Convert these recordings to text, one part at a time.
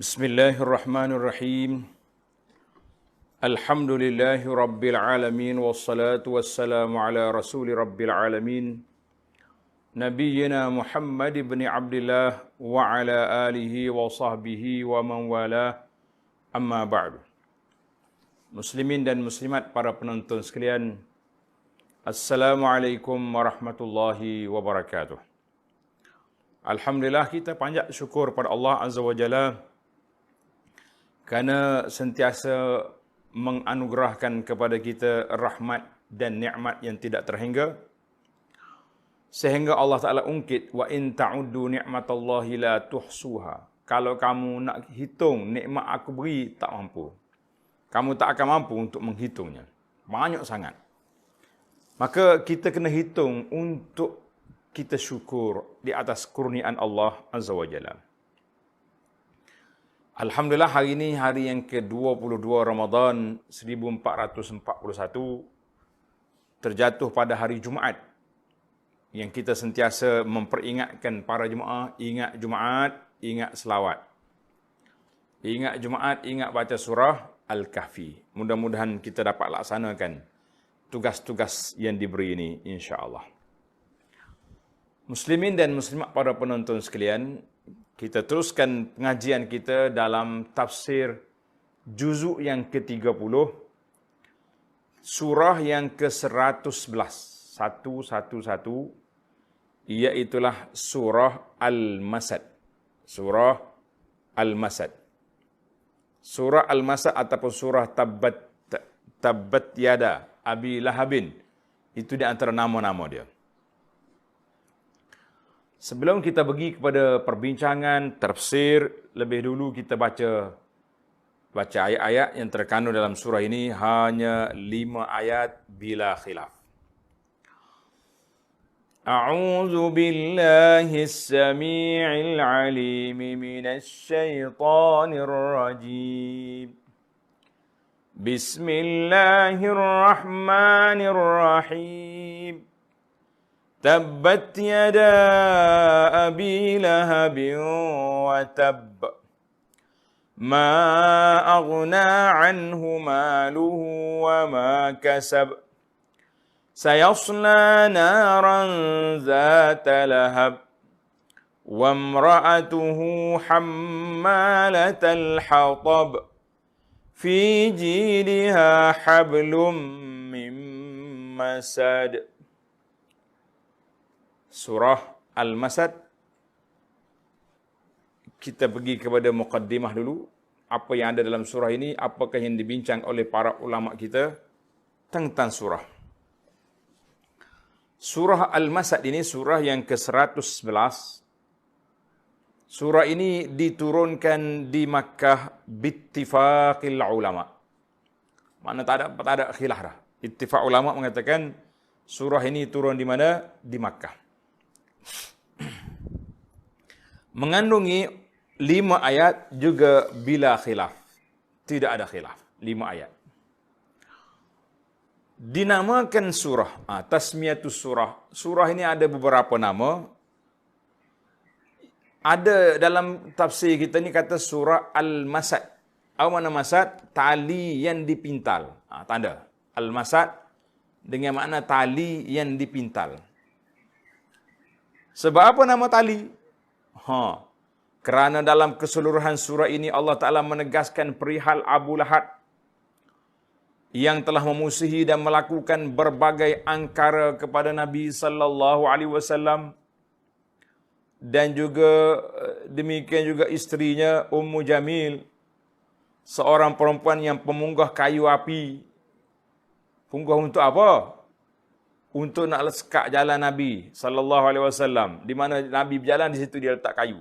Bismillahirrahmanirrahim. Alhamdulillahi rabbil alamin wassalatu wassalamu ala rasuli rabbil alamin nabiyyina Muhammad ibn Abdullah wa ala alihi wa sahbihi wa man wala, amma ba'du. Muslimin dan muslimat, para penonton sekalian, Assalamualaikum warahmatullahi wabarakatuh. Alhamdulillah, kita panjat syukur pada Allah Azza wa Jalla kerana sentiasa menganugerahkan kepada kita rahmat dan nikmat yang tidak terhingga, sehingga Allah Ta'ala ungkit, wa in ta'uddu ni'matallahi la tuhsuha. Kalau kamu nak hitung nikmat aku beri, tak mampu. Kamu tak akan mampu untuk menghitungnya. Banyak sangat. Maka kita kena hitung untuk kita syukur di atas kurniaan Allah Azza wa Jalla. Alhamdulillah, hari ini hari yang ke-22 Ramadan 1441, terjatuh pada hari Jumaat, yang kita sentiasa memperingatkan para jemaah, ingat Jumaat, ingat selawat. Ingat Jumaat, ingat baca surah Al-Kahfi. Mudah-mudahan kita dapat laksanakan tugas-tugas yang diberi ini, insya-Allah. Muslimin dan muslimat, para penonton sekalian, kita teruskan pengajian kita dalam tafsir juzuk yang ke-30, surah yang ke-111, 111, iaitulah surah Al-Masad. Surah Al-Masad. Surah Al-Masad ataupun surah Tabbat Yada Abi Lahabin, itu di antara nama-nama dia. Sebelum kita pergi kepada perbincangan tafsir, lebih dulu kita baca ayat-ayat yang terkandung dalam surah ini, hanya 5 ayat bila khilaf. A'udzu billahi as-sami'il 'alim minasy syaithanir rajim. Bismillahirrahmanirrahim. Tabbat yada Abi Lahab wa tabb. Ma aghna anhu maluhu wa ma kasab. Sayasla naran zata lahab. Wa imra'atuhu hammalatal hatab. Fi jidha hablum min masad. Surah Al-Masad. Kita pergi kepada muqaddimah dulu. Apa yang ada dalam surah ini, apakah yang dibincang oleh para ulama kita tentang surah. Surah Al-Masad ini surah yang ke-111. Surah ini diturunkan di Makkah bittifaqil ulama. Mana tak ada khilaf dah. Ittifaq ulama mengatakan surah ini turun di mana? Di Makkah. Mengandungi 5 ayat juga bila khilaf. Tidak ada khilaf. 5 ayat. Dinamakan surah. Tasmiyatus surah. Surah ini ada beberapa nama. Ada dalam tafsir kita ni kata surah Al-Masad. Apa makna Masad? Tali yang dipintal. Tanda. Al-Masad dengan makna tali yang dipintal. Sebab apa nama tali? Kerana dalam keseluruhan surah ini Allah Ta'ala menegaskan perihal Abu Lahab yang telah memusuhi dan melakukan berbagai angkara kepada Nabi sallallahu alaihi wasallam, dan juga demikian juga isterinya Ummu Jamil, seorang perempuan yang pemunggah kayu api. Punggah untuk apa? Untuk nak sekat jalan Nabi sallallahu alaihi wasallam. Di mana Nabi berjalan, di situ dia letak kayu.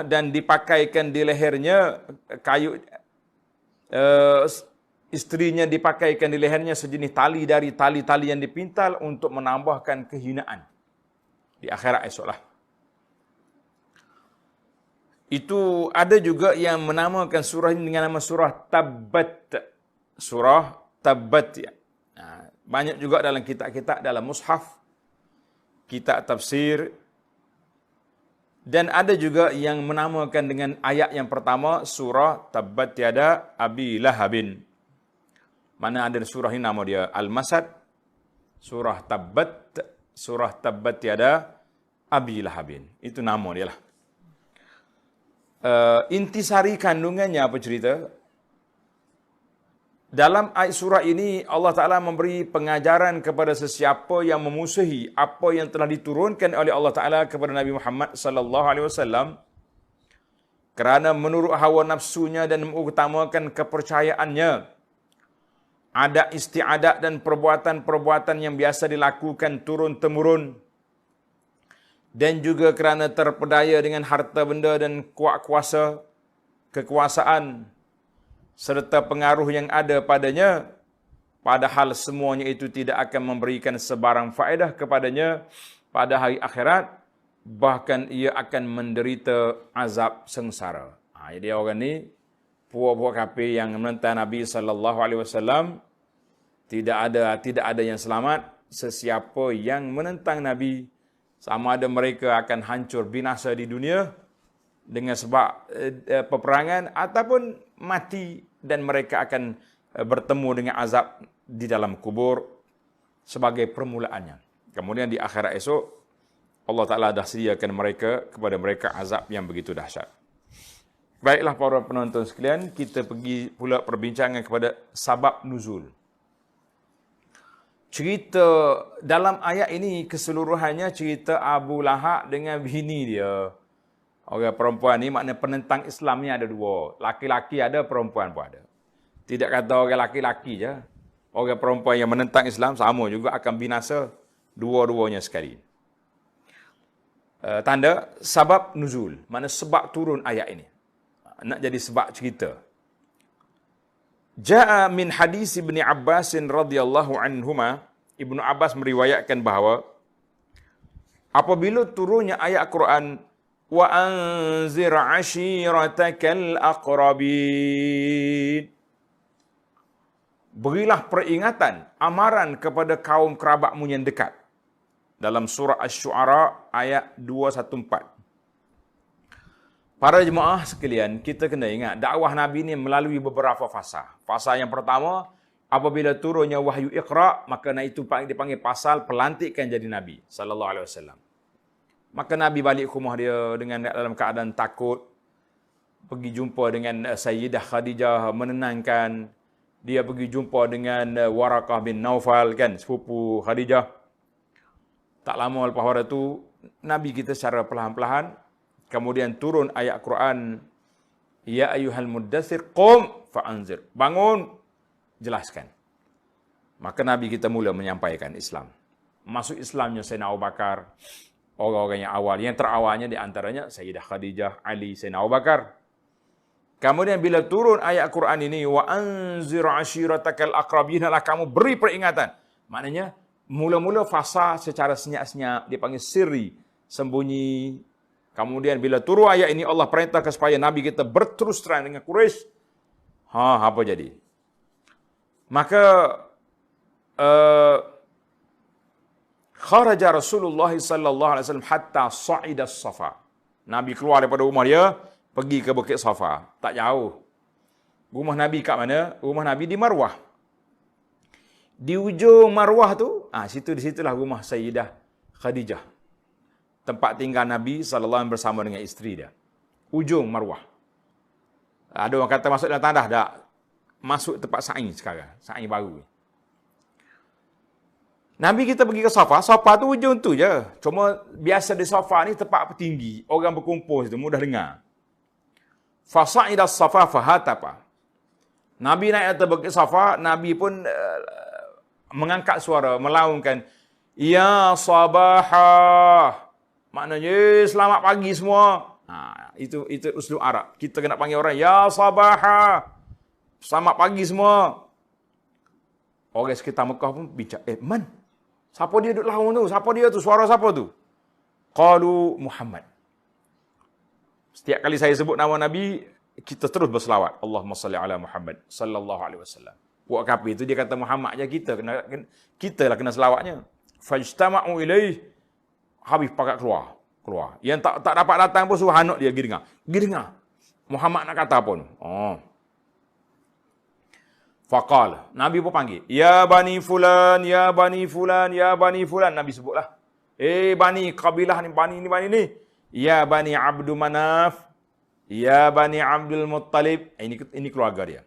Dan dipakaikan di lehernya kayu, isterinya dipakaikan di lehernya sejenis tali dari tali-tali yang dipintal untuk menambahkan kehinaan di akhirat esoklah. Itu ada juga yang menamakan surah ini dengan nama surah Tabbat. Surah Tabbat, ya. Banyak juga dalam kitab-kitab, dalam mushaf, kitab tafsir, Dan ada juga yang menamakan dengan ayat yang pertama surah Tabbat Yada Abi Lahabin. Mana ada surah ini nama dia Al-Masad, surah Tabbat Yada Abi Lahabin. Itu nama dia lah. Intisari kandungannya apa cerita? Dalam ayat surah ini Allah Ta'ala memberi pengajaran kepada sesiapa yang memusuhi apa yang telah diturunkan oleh Allah Ta'ala kepada Nabi Muhammad sallallahu alaihi wasallam kerana menurut hawa nafsunya dan mengutamakan kepercayaannya, adat istiadat dan perbuatan-perbuatan yang biasa dilakukan turun-temurun, dan juga kerana terpedaya dengan harta benda dan kuat kuasa, kekuasaan, serta pengaruh yang ada padanya, padahal semuanya itu tidak akan memberikan sebarang faedah kepadanya pada hari akhirat, bahkan ia akan menderita azab sengsara. Jadi orang ni, puak-puak kafir yang menentang Nabi SAW, tidak ada yang selamat. Sesiapa yang menentang Nabi, sama ada mereka akan hancur binasa di dunia dengan sebab peperangan ataupun mati, dan mereka akan bertemu dengan azab di dalam kubur sebagai permulaannya. Kemudian di akhirat esok Allah Ta'ala dah sediakan kepada mereka azab yang begitu dahsyat. Baiklah para penonton sekalian, kita pergi pula perbincangan kepada sabab nuzul. Cerita dalam ayat ini keseluruhannya cerita Abu Lahab dengan bini dia. Orang perempuan ni makna penentang Islam ni ada dua. Laki-laki ada, perempuan pun ada. Tidak kata orang laki-laki je. Orang perempuan yang menentang Islam sama juga akan binasa dua-duanya sekali. Tanda sabab nuzul. Mana sebab turun ayat ini. Nak jadi sebab cerita. Ja'a min hadis Ibn Abbas radhiyallahu anhuma. Ibnu Abbas meriwayatkan bahawa apabila turunnya ayat Quran wa anzir ashiratakal aqrabin, berilah peringatan, amaran kepada kaum kerabatmu yang dekat. Dalam surah Asy-Syu'ara ayat 214. Para jemaah sekalian, kita kena ingat dakwah Nabi ini melalui beberapa fasa. Fasa yang pertama, apabila turunnya wahyu Iqra, maka itu dipanggil pasal pelantikan jadi Nabi sallallahu alaihi wasallam. Maka Nabi balik ke rumah dia dalam keadaan takut. Pergi jumpa dengan Sayyidah Khadijah, menenangkan. Dia pergi jumpa dengan Waraqah bin Naufal, kan, sepupu Khadijah. Tak lama lepas pada itu, Nabi kita secara perlahan-lahan, kemudian turun ayat Quran, Ya ayyuhal muddathir, qum fa'anzir. Bangun, jelaskan. Maka Nabi kita mula menyampaikan Islam. Masuk Islamnya Sayyidina Abu Bakar, orang-orang yang awal. Yang terawalnya di antaranya Sayyidah Khadijah, Ali, Sayyidina Abu Bakar. Kemudian bila turun ayat Quran ini, wa anzir ashiratakal aqrabin, adalah kamu beri peringatan. Maknanya mula-mula fasa secara senyap-senyap, dipanggil sirri, sembunyi. Kemudian bila turun ayat ini, Allah perintahkan supaya Nabi kita berterus terang dengan Quraisy. Apa jadi? Maka kharaja Rasulullah sallallahu alaihi wasallam hatta sa'ida as-Safa. Nabi keluar daripada rumah dia, pergi ke Bukit Safa. Tak jauh. Rumah Nabi kat mana? Rumah Nabi di Marwah. Di ujung Marwah tu, di situlah rumah Sayyidah Khadijah. Tempat tinggal Nabi sallallahu alaihi wasallam bersama dengan isteri dia. Ujung Marwah. Ada orang kata masuk dalam tanah, tak. Masuk tempat sa'i sekarang, sa'i baru. Nabi kita pergi ke Safa, Safa tu ujung tu je. Cuma biasa di Safa ni tempat tinggi, orang berkumpul situ, mudah dengar. Fasa'ida Safa fahatapa. Nabi naik atas Bukit Safa, Nabi pun mengangkat suara, melaungkan, Ya sabahah. Maknanya, selamat pagi semua. Itu uslub Arab. Kita kena panggil orang, Ya sabahah. Selamat pagi semua. Orang sekitar Mekah pun bincang, man? Siapa dia duduk lawan tu? Siapa dia tu? Suara siapa tu? Qalu Muhammad. Setiap kali saya sebut nama Nabi, kita terus berselawat. Allahumma salli ala Muhammad sallallahu alaihi wasallam. Buat kafir itu dia kata Muhammad je, kita lah kena selawatnya. Fajtama'u ilaih, habis pakat keluar. keluar. Yang tak dapat datang pun suruh anak dia pergi dengar. Pergi dengar. Muhammad nak kata apa ni? Oh. Faqala. Nabi pun panggil. Ya bani fulan, ya bani fulan, ya bani fulan. Nabi sebutlah. Bani kabilah ni, bani ni. Ya bani Abdul Manaf. Ya bani Abdul Muttalib. Ini keluarga dia.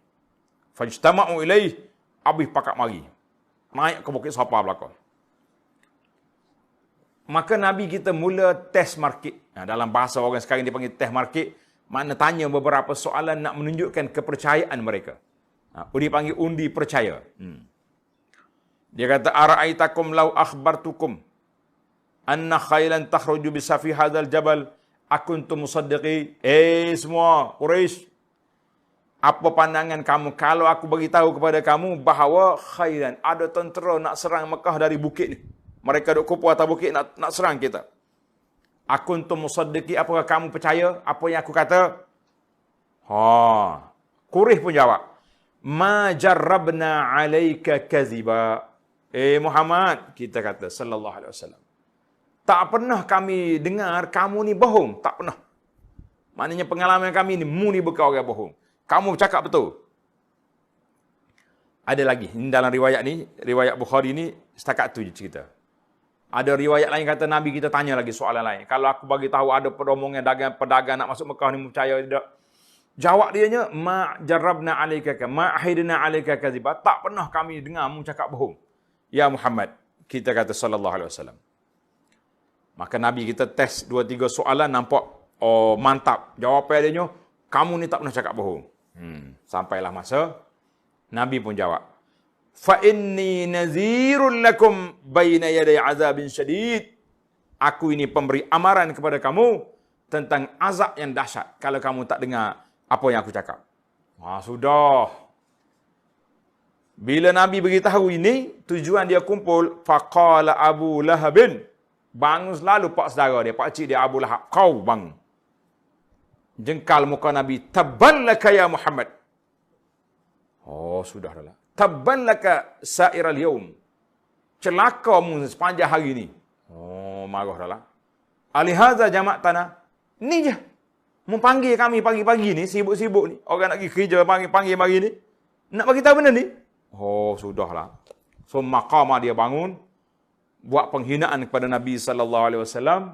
Fajtama'u ilaih. Habis pakat mari. Naik ke Bukit Safa belakang. Maka Nabi kita mula test market. Dalam bahasa orang sekarang dia panggil test market. Makna tanya beberapa soalan nak menunjukkan kepercayaan mereka. Dia panggil undi percaya. Dia kata, Ara'aitakum law akhbartukum anna khailan takhruju bisafi hadzal jabal akuntum musaddiqi. Semua Quraisy, apa pandangan kamu kalau aku bagi tahu kepada kamu bahawa khailan, ada tentera nak serang Mekah dari bukit ni. Mereka duk kumpul atas bukit nak serang kita. Akuntum musaddiqi, apakah kamu percaya apa yang aku kata? Quraisy pun jawab, Ma jarrabna alaika kaziba. Muhammad, kita kata sallallahu alaihi wasallam, tak pernah kami dengar kamu ni bohong, tak pernah. Maknanya pengalaman kami ni, mu ni bukan orang bohong. Kamu cakap betul. Ada lagi, ini dalam riwayat ni, riwayat Bukhari ni setakat tu je cerita. Ada riwayat lain kata Nabi kita tanya lagi soalan lain. Kalau aku bagi tahu ada perombongan pedagang nak masuk Mekah ni, percaya tidak? Jawab dianya, ma jarrabna alaika ma ahidna alaika kaziba. Tak pernah kami dengar mu cakap bohong. Ya Muhammad, kita kata sallallahu alaihi wasallam. Maka Nabi kita test 2-3 soalan, nampak mantap. Jawapan dia, kamu ni tak pernah cakap bohong. Sampailah masa Nabi pun jawab, fa inni nazirun lakum baina yaday azabin syadid. Aku ini pemberi amaran kepada kamu tentang azab yang dahsyat kalau kamu tak dengar apa yang aku cakap. Sudah. Bila Nabi beritahu ini, tujuan dia kumpul, faqala Abu Lahabin. Bangun selalu pak saudara dia, pak cik dia Abu Lahab. Kau bangun. Jengkal muka Nabi. Tabban laka ya Muhammad. Sudahlah. Tabban laka sa'iral yaum. Celakamu sepanjang hari ini. Marah dah lah. Alihaza jamak tanah. Ni je. Mu panggil kami pagi-pagi ni, sibuk-sibuk ni. Orang nak pergi kerja, panggil pagi ni. Nak bagi tahu benda ni? Sudahlah. So, maqamah dia bangun. Buat penghinaan kepada Nabi SAW.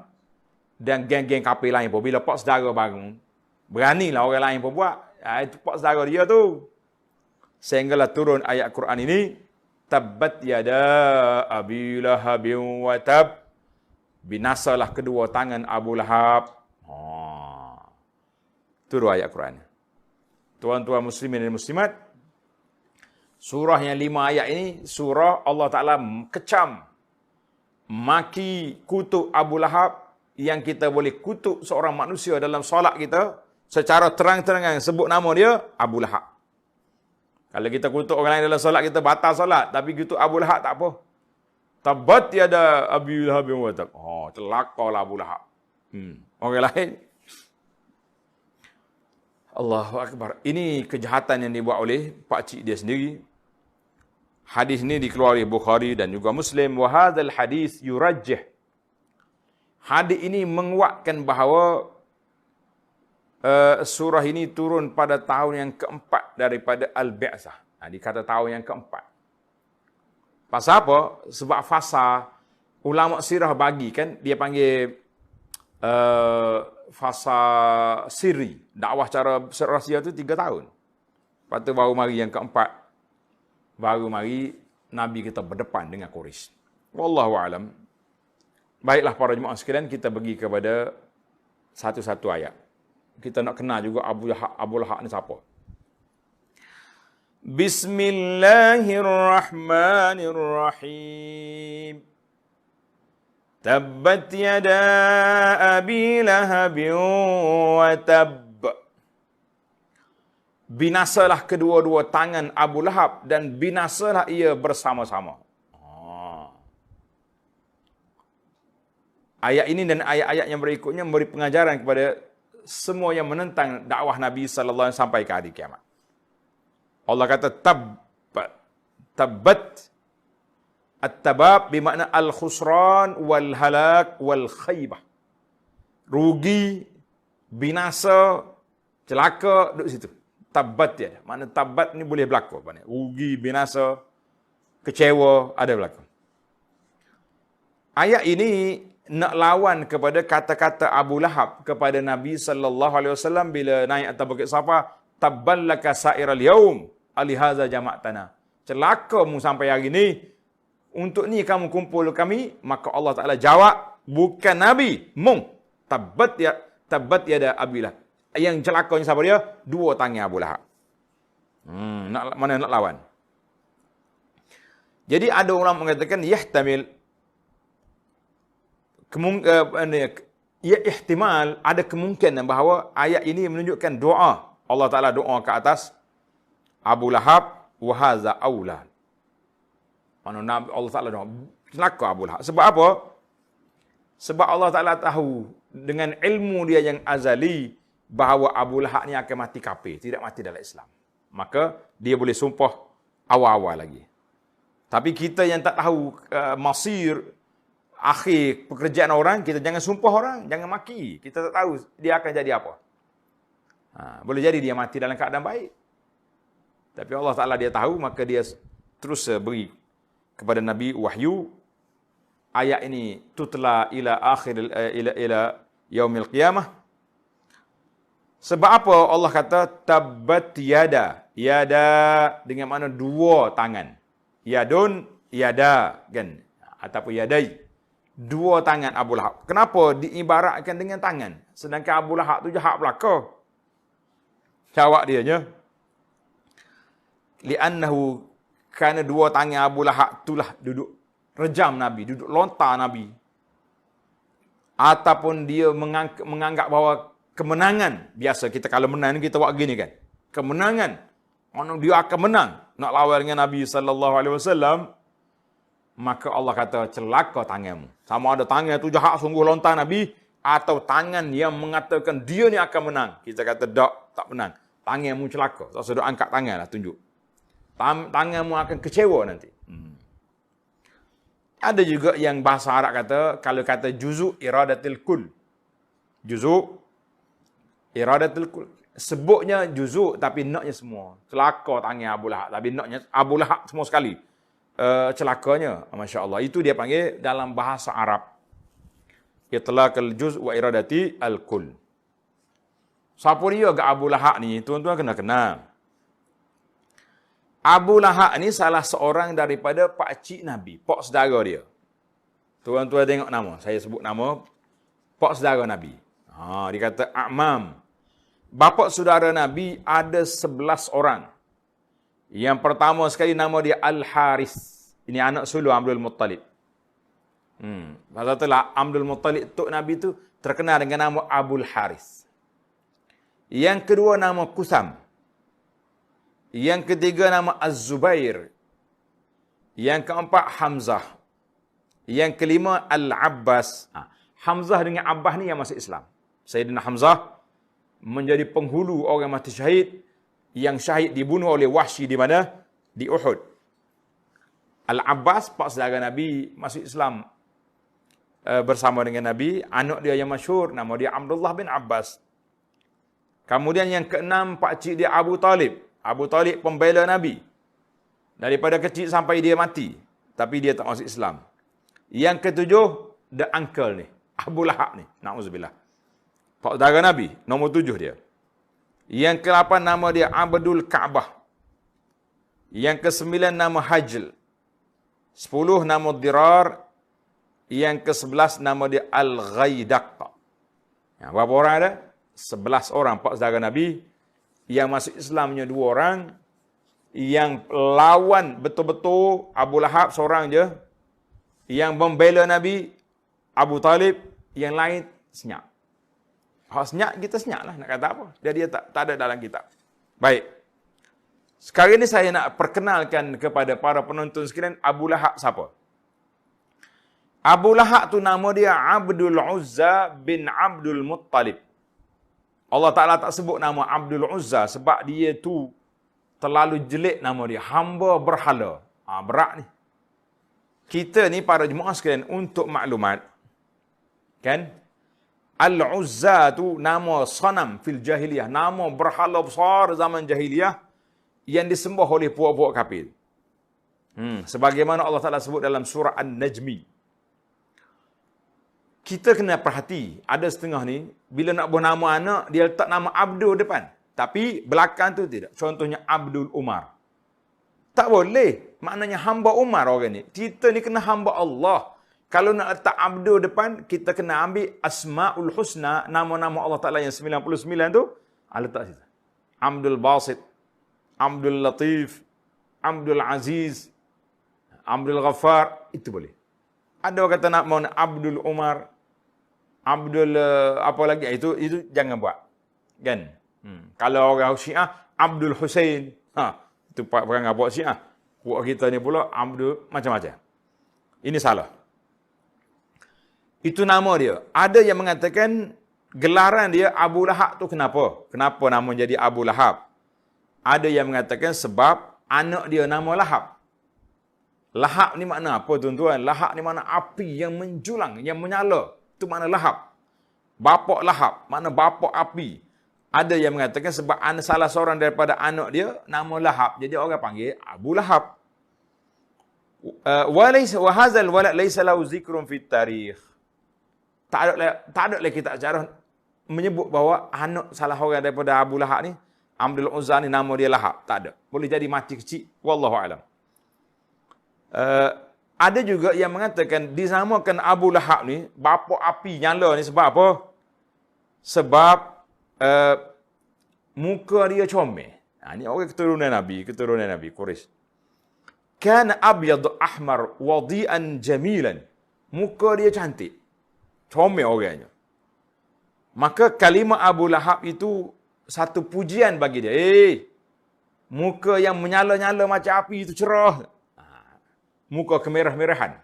Dan geng-geng kafir lain pun. Bila pak saudara bangun, beranilah orang lain pun buat. Itu pak saudara dia tu. Sehinggalah turun ayat Quran ini. Tabbat yada Abi Lahabin wa tab. Binasalah kedua tangan Abu Lahab. Turun ayat Quran. Tuan-tuan muslimin dan muslimat, surah yang 5 ayat ini, surah Allah Ta'ala kecam, maki, kutuk Abu Lahab, yang kita boleh kutuk seorang manusia dalam solat kita, secara terang-terangan sebut nama dia, Abu Lahab. Kalau kita kutuk orang lain dalam solat kita, batal solat. Tapi kutuk Abu Lahab tak apa. Tabat tiada Abi Lahab yang watab. Celakalah Abu Lahab. Orang lain. Allahu Akbar. Ini kejahatan yang dibuat oleh pakcik dia sendiri. Hadis ini dikeluarkan oleh Bukhari dan juga Muslim. Wa hadzal hadis yurajjih. Hadis ini menguatkan bahawa surah ini turun pada tahun yang keempat daripada Al-Bi'sah. Dikata tahun yang keempat. Pasal apa? Sebab fasa ulama sirah bagi kan, dia panggil fasa siri. Dakwah cara rahsia tu 3 tahun. Lepas tu baru mari yang keempat. Baru mari Nabi kita berdepan dengan Quraisy. Wallahu a'lam. Baiklah para jemaah sekalian, kita pergi kepada satu-satu ayat. Kita nak kenal juga Abu Lahab ni siapa. Bismillahirrahmanirrahim. Tabbat yada Abi Lahabin wa tab. Binasalah kedua-dua tangan Abu Lahab dan binasalah ia bersama-sama. Ayat ini dan ayat-ayat yang berikutnya memberi pengajaran kepada semua yang menentang dakwah Nabi sallallahu alaihi wasallam sampai ke hari kiamat. Allah kata tabbat. At-tabab bermakna al-khusran wal halak wal khaybah. rugi, binasa, celaka, duduk situ. Tabbat tiada. Mana tabbat ni boleh berlaku. Rugi, binasa, kecewa, ada berlaku. Ayat ini nak lawan kepada kata-kata Abu Lahab kepada Nabi SAW bila naik atas Bukit Safa, tabballaka sa'iral yaum alihaza jama'tana. Celakamu sampai hari ni, untuk ni kamu kumpul kami. Maka Allah Ta'ala jawab, bukan Nabi, mung. Tabbat yada Abi Lahab. Yang celakanya siapa dia? Dua tangan Abu Lahab. Mana nak lawan? Jadi ada orang mengatakan, yahtamil, ihtimal, ada kemungkinan bahawa ayat ini menunjukkan doa. Allah Ta'ala doa ke atas Abu Lahab, wahaza awla. Mana Allah Ta'ala doa, celaka Abu Lahab. Sebab apa? Sebab Allah Ta'ala tahu dengan ilmu dia yang azali bahawa Abu Lahab ni akan mati kafir, tidak mati dalam Islam. Maka dia boleh sumpah awal-awal lagi. Tapi kita yang tak tahu masir, akhir pekerjaan orang, kita jangan sumpah orang, jangan maki. Kita tak tahu dia akan jadi apa. Boleh jadi dia mati dalam keadaan baik. Tapi Allah Ta'ala dia tahu, maka dia terus beri kepada Nabi wahyu. Ayat ini tutla ila akhir ila yaumil qiyamah. Sebab apa Allah kata tabbat yada? Yada dengan makna dua tangan. Yadun, yada kan, ataupun yadai. Dua tangan Abu Lahab. Kenapa diibaratkan dengan tangan? Sedangkan Abu Lahab tu jahat belaka. Jawab dianya, li'annahu, kerana dua tangan Abu Lahab itulah duduk rejam Nabi, duduk lontar Nabi. Ataupun dia menganggap bahawa kemenangan, biasa kita kalau menang kita buat gini kan. Kemenangan, mana dia akan menang nak lawan dengan Nabi SAW. Maka Allah kata, celaka tanganmu. Sama ada tangan tu jahat sungguh lontar Nabi, atau tangan yang mengatakan dia ni akan menang. Kita kata tak menang. Tanganmu celaka. Tak sudah angkat tangan lah, tunjuk. Tanganmu akan kecewa nanti. Ada juga yang bahasa Arab kata, kalau kata juzuk iradatil kul. Juzuk iradatil kul. Sebutnya juzuk tapi naknya semua. Celaka tangan Abu Lahab. Tapi naknya Abu Lahab semua sekali. Celakanya. Masya Allah. Itu dia panggil dalam bahasa Arab. Itlaqal juz wa iradati al-kul. Siapa dia ke Abu Lahab ni? Tuan-tuan kena kenal. Abu Lahab ni salah seorang daripada pakcik Nabi, pak saudara dia. Tuan-tuan tengok nama, saya sebut nama pak saudara Nabi. Dia kata A'mam. Bapa saudara Nabi ada 11 orang. Yang pertama sekali nama dia Al-Haris. Ini anak sulung Abdul Muttalib. Pasal itulah Abdul Muttalib tok Nabi tu terkenal dengan nama Abul Haris. Yang kedua nama Kusam. Yang ketiga nama Az-Zubair. Yang keempat Hamzah. Yang kelima Al-Abbas. Hamzah dengan Abbas ni yang masuk Islam. Sayyidina Hamzah menjadi penghulu orang mati syahid, yang syahid dibunuh oleh Wahsy di mana? Di Uhud. Al-Abbas, pak saudara Nabi, masuk Islam bersama dengan Nabi. Anak dia yang masyhur nama dia Abdullah bin Abbas. Kemudian yang keenam pakcik dia Abu Talib. Abu Talib pembela Nabi. Daripada kecil sampai dia mati. Tapi dia tak masuk Islam. Yang ketujuh, the uncle ni. Abu Lahab ni. Na'udzubillah. Pak saudara Nabi. Nombor 7 dia. Yang ke-8 nama dia Abdul Ka'bah. Yang ke-9 nama Hajl. 10 nama Dirar. Yang ke-11 nama dia Al-Ghaidaq. Berapa orang ada? 11 orang pak saudara Nabi. Yang masuk Islamnya 2 orang. Yang lawan betul-betul Abu Lahab seorang je. Yang membela Nabi Abu Talib. Yang lain senyap. Senyap, kita senyap lah nak kata apa. Dia tak ada dalam kitab. Baik. Sekarang ini saya nak perkenalkan kepada para penonton sekalian Abu Lahab siapa? Abu Lahab tu nama dia Abdul Uzza bin Abdul Muttalib. Allah Ta'ala tak sebut nama Abdul Uzza sebab dia tu terlalu jelek nama dia. Hamba berhala. Berat ni. Kita ni para jemaah sekalian untuk maklumat. Kan? Al-Uzza tu nama sanam fil jahiliyah, nama berhala besar zaman jahiliyah yang disembah oleh puak-puak kafir. Sebagaimana Allah Ta'ala sebut dalam surah An-Najmi. Kita kena perhati, ada setengah ni, bila nak buat nama anak, dia letak nama Abdul depan. Tapi belakang tu tidak. Contohnya Abdul Umar. Tak boleh. Maknanya hamba Umar orang ni. Kita ni kena hamba Allah. Kalau nak letak Abdul depan, kita kena ambil Asma'ul Husna, nama-nama Allah Ta'ala yang 99 tu, letak situ. Abdul Basit, Abdul Latif, Abdul Aziz, Abdul Ghaffar, itu boleh. Ada orang kata nak mau Abdul Umar, Abdul apa lagi, itu jangan buat. Kan? Kalau orang Syiah, Abdul Hussein, itu perangai buat Syiah. Buat kita ni pula Abdul macam-macam. Ini salah. Itu nama dia. Ada yang mengatakan gelaran dia Abu Lahab tu kenapa? Kenapa nama jadi Abu Lahab? Ada yang mengatakan sebab anak dia nama Lahab. Lahab ni makna apa tuan-tuan? Lahab ni makna api yang menjulang, yang menyala. Itu makna Lahab. Bapak Lahab, makna bapak api. Ada yang mengatakan sebab salah seorang daripada anak dia nama Lahab. Jadi orang panggil Abu Lahab. Wa hadzal walad laysa lahu zikrun fit tarikh. Tak ada lagi kitab sejarah menyebut bahawa anak salah orang daripada Abu Lahab ni, Abdul Uzza ni nama dia Lahab. Tak ada. Boleh jadi mati kecil. Wallahu a'lam. Ada juga yang mengatakan dinamakan Abu Lahab ni, bapa api nyala ni sebab apa? Sebab muka dia comel. Ni orang keturunan Nabi Quraisy. Kana abyad ahmar wadi'an jamilan. Muka dia cantik. Comel orangnya. Maka kalimah Abu Lahab itu satu pujian bagi dia. Muka yang menyala-nyala macam api itu cerah. Muka kemerah-merahan.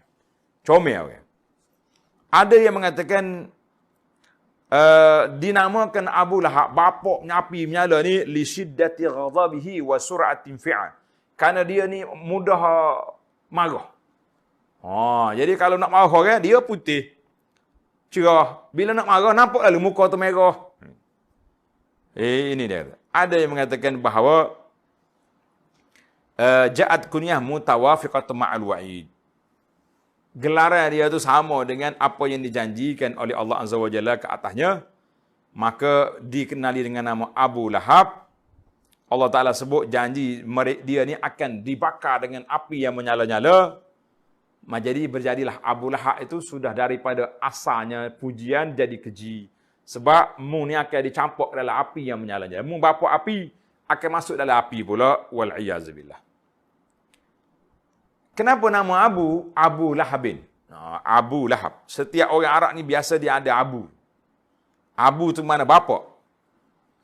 Comel orang. Ada yang mengatakan dinamakan Abu Lahab, bapaknya api menyala ni, li syiddati ghadabihi wa sur'atin fi'al. Kerana dia ni mudah marah. Jadi kalau nak marah orang, dia putih. Cerah. Bila nak marah, nampak lalu muka tu merah. Ini dia. Ada yang mengatakan bahawa ja'at kunyah mutawafiqatun ma'al wa'id. Gelaran dia tu sama dengan apa yang dijanjikan oleh Allah Azza wa Jalla ke atasnya. Maka dikenali dengan nama Abu Lahab. Allah Ta'ala sebut janji dia ni akan dibakar dengan api yang menyala-nyala. Jadi berjadilah Abu Lahab itu sudah daripada asalnya pujian jadi keji. Sebab mu ni akan dicampur dalam api yang menyala-nyala. Mu bapa api akan masuk dalam api pula. Wal'iyazubillah. Kenapa nama Abu Lahabin? Abu Lahab. Setiap orang Arab ni biasa dia ada Abu. Abu tu mana bapa.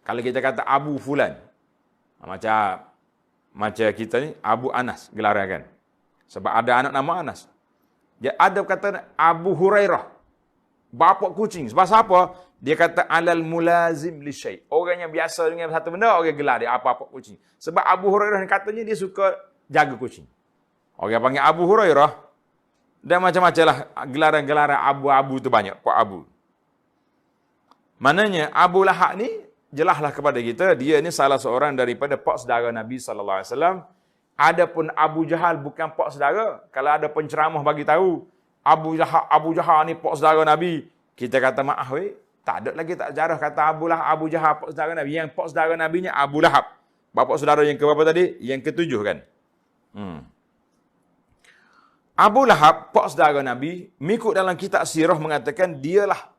Kalau kita kata Abu Fulan. Macam kita ni Abu Anas gelaran kan. Sebab ada anak nama Anas. Dia ada kata Abu Hurairah. Bapak kucing. Sebab siapa? Dia kata alal mulazim li syai'. Orang yang biasa dengan satu benda, orang gelar dia apa-apa kucing. Sebab Abu Hurairah ni katanya dia suka jaga kucing. Orang panggil Abu Hurairah. Dan macam-macam lah gelaran-gelaran Abu-Abu tu banyak. Pak Abu. Maknanya Abu Lahab ni jelaslah kepada kita, dia ni salah seorang daripada pak saudara Nabi SAW. Adapun Abu Jahal bukan pak saudara. Kalau ada penceramah bagi tahu Abu Jahal ni pak saudara Nabi, kita kata maaf tak ada lagi tak jarah kata Abu Jahal pak saudara Nabi. Yang pak saudara Nabinya Abu Lahab. Bapa saudara yang ke berapa tadi? Yang ketujuh kan. Abu Lahab pak saudara Nabi, mengikut dalam kitab sirah mengatakan dialah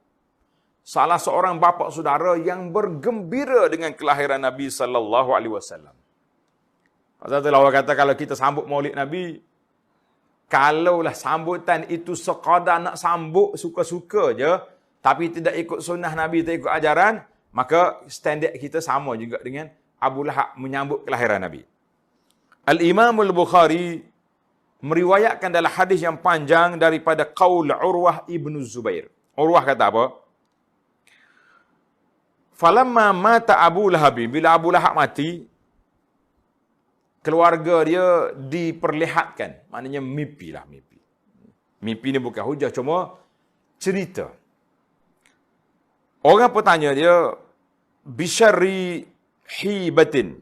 salah seorang bapa saudara yang bergembira dengan kelahiran Nabi sallallahu alaihi wasallam. Pasal itulah orang kata kalau kita sambut Maulid Nabi, kalaulah sambutan itu sekadar nak sambut suka-suka je, tapi tidak ikut sunnah Nabi, tidak ikut ajaran, maka standard kita sama juga dengan Abu Lahab menyambut kelahiran Nabi. Al-Imam Al-Bukhari meriwayatkan dalam hadis yang panjang daripada qaul Urwah ibn Zubair. Urwah kata apa? Falamma mata Abu Lahab, bila Abu Lahab mati, keluarga dia diperlihatkan. Maknanya mimpi lah, mimpi. Mimpi ni bukan hujah, cuma cerita. Orang bertanya dia, bisyarri hibatin.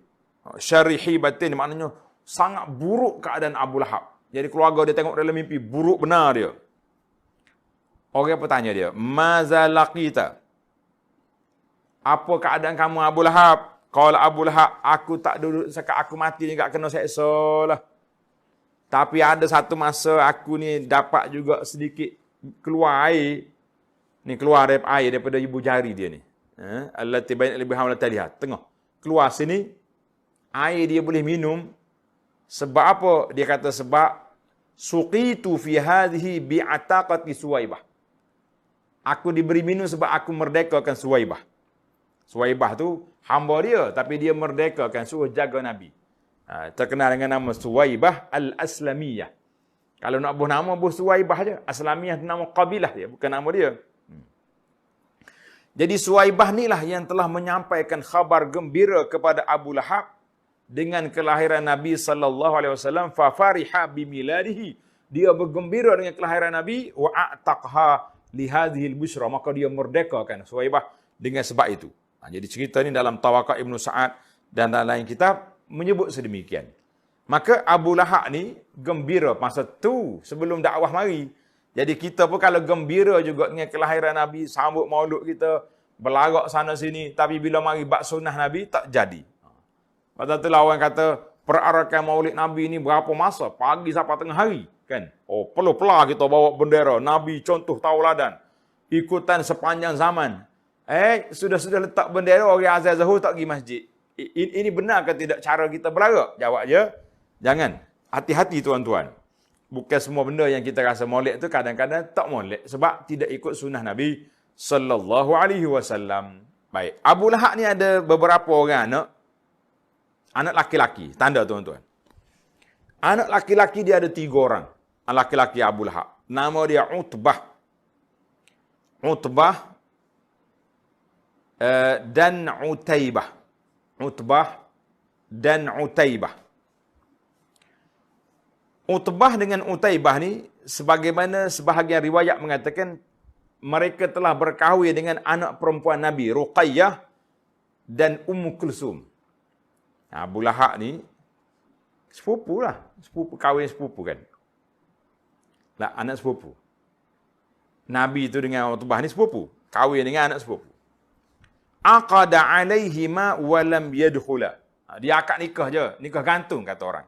Syarri hibatin maknanya sangat buruk keadaan Abu Lahab. Jadi keluarga dia tengok dalam mimpi, buruk benar dia. Orang bertanya dia, maza laqita? Apa keadaan kamu Abu Lahab? Kalau Abu Lahab, aku tak duduk sekat aku mati ni tak kena seksa lah. Tapi ada satu masa aku ni dapat juga sedikit keluar air. Ni keluar air daripada ibu jari dia ni. Allati bain al-ibham wal taliha. Tengok. Keluar sini, air dia boleh minum. Sebab apa? Dia kata sebab suqitu fi hadhihi bi'ataqati Suwaibah. Aku diberi minum sebab aku merdekakan Suwaibah. Suwaibah tu hamba dia, tapi dia merdekakan, suruh jaga Nabi. Terkenal dengan nama Suwaibah al-Aslamiyah. Kalau nak buh nama, buh Suwaibah je. Aslamiyah tu nama kabilah dia, bukan nama dia. Jadi Suwaibah ni lah yang telah menyampaikan khabar gembira kepada Abu Lahab dengan kelahiran Nabi SAW. Fa fariha bimiladihi. Dia bergembira dengan kelahiran Nabi. Wa a'taqha lihadhil busyra. Maka dia merdekakan Suwaibah dengan sebab itu. Jadi cerita ni dalam Tawaqat Ibn Sa'ad dan dalam lain kitab menyebut sedemikian. Maka Abu Lahab ni gembira masa tu sebelum dakwah mari. Jadi kita pun kalau gembira juga dengan kelahiran Nabi, sambut maulud kita, berlarak sana sini, tapi bila mari bab sunnah Nabi, tak jadi. Pasal itulah orang kata, perarakan maulid Nabi ni berapa masa? Pagi sampai tengah hari. Kan? Oh, perlu-perlu kita bawa bendera. Nabi contoh tauladan. Ikutan sepanjang zaman. Sudah letak bendera, orang azan Zuhur tak pergi masjid. Ini benar ke tidak cara kita berlarak? Jawab je, jangan. Hati-hati tuan-tuan. Bukan semua benda yang kita rasa molek tu kadang-kadang tak molek sebab tidak ikut sunnah Nabi sallallahu alaihi wasallam. Baik, Abu Lahab ni ada beberapa orang anak laki-laki. Tanda tuan-tuan. Anak laki-laki dia ada 3 orang. Anak laki-laki Abu Lahab. Nama dia Utbah. Utbah dan Utaibah. Utbah dan Utaibah. Utbah dengan Utaibah ni, sebagaimana sebahagian riwayat mengatakan, mereka telah berkahwin dengan anak perempuan Nabi, Ruqayyah dan Ummu Kulsum. Abu Lahab ni, sepupu lah. Sepupu, kahwin sepupu kan. Lah, anak sepupu. Nabi tu dengan Utbah ni sepupu. Kahwin dengan anak sepupu. Aqada alaihima walam yadkhula. Dia akad nikah je. Nikah gantung kata orang.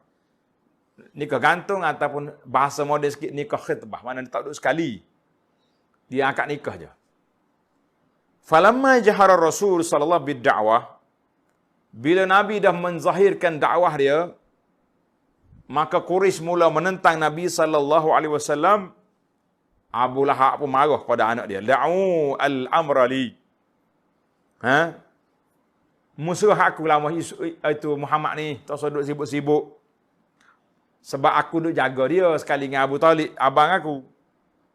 Nikah gantung ataupun bahasa moden sikit nikah khitbah. Mana dia tak duduk sekali. Dia akad nikah je. Falamma jahara Rasul sallallahu bid-da'wah. Bila Nabi dah menzahirkan dakwah dia, maka Quraisy mula menentang Nabi sallallahu alaihi wasallam. Abu Lahab pun marah pada anak dia. Da'u al-amra li. Musuh aku lama itu Muhammad ni. Tak usah duduk sibuk-sibuk. Sebab aku duk jaga dia sekali dengan Abu Talib, abang aku.